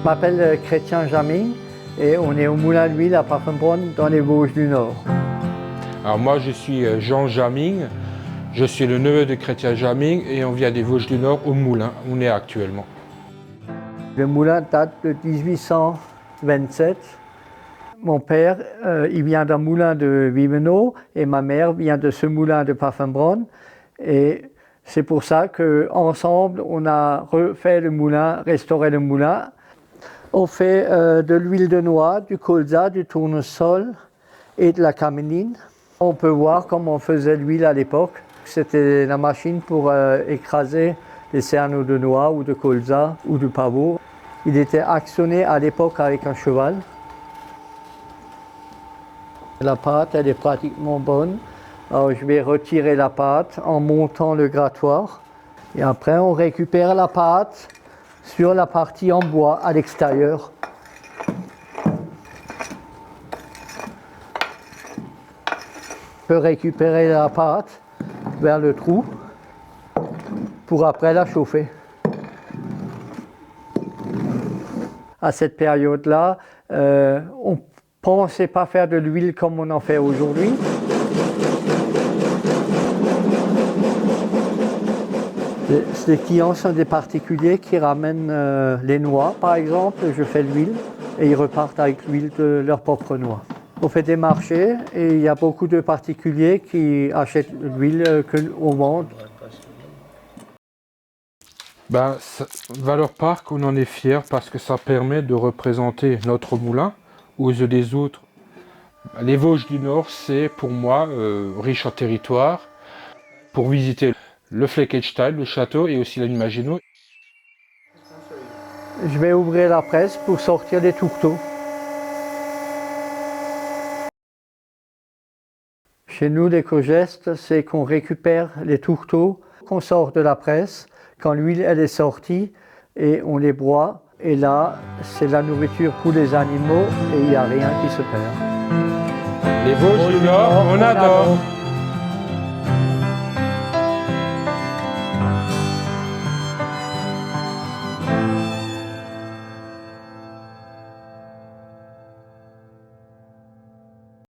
Je m'appelle Chrétien Jaming et on est au moulin d'huile à Pfaffenbronn dans les Vosges du Nord. Alors moi je suis Jean Jaming, je suis le neveu de Chrétien Jaming et on vient des Vosges du Nord au moulin où on est actuellement. Le moulin date de 1827. Mon père, il vient d'un moulin de Wiebenau et ma mère vient de ce moulin de Pfaffenbronn. Et c'est pour ça qu'ensemble, on a refait le moulin, restauré le moulin. On fait de l'huile de noix, du colza, du tournesol et de la caméline. On peut voir comment on faisait l'huile à l'époque. C'était la machine pour écraser les cerneaux de noix ou de colza ou de pavot. Il était actionné à l'époque avec un cheval. La pâte, elle est pratiquement bonne. Alors, je vais retirer la pâte en montant le grattoir. Et après, on récupère la pâte sur la partie en bois à l'extérieur. On peut récupérer la pâte vers le trou pour après la chauffer. À cette période-là, on ne pensait pas faire de l'huile comme on en fait aujourd'hui. Les clients sont des particuliers qui ramènent les noix, par exemple. Je fais l'huile et ils repartent avec l'huile de leur propre noix. On fait des marchés et il y a beaucoup de particuliers qui achètent l'huile qu'on vend. Valeur Parc, on en est fiers parce que ça permet de représenter notre moulin aux yeux des autres. Les Vosges du Nord, c'est pour moi riche en territoire pour visiter le Fleckenstein, le château et aussi l'île Maginot. Je vais ouvrir la presse pour sortir les tourteaux. Chez nous, l'éco-geste, c'est qu'on récupère les tourteaux, qu'on sort de la presse, quand l'huile elle est sortie, et on les broie. Et là, c'est la nourriture pour les animaux et il n'y a rien qui se perd. Les Vosges du Nord, on adore.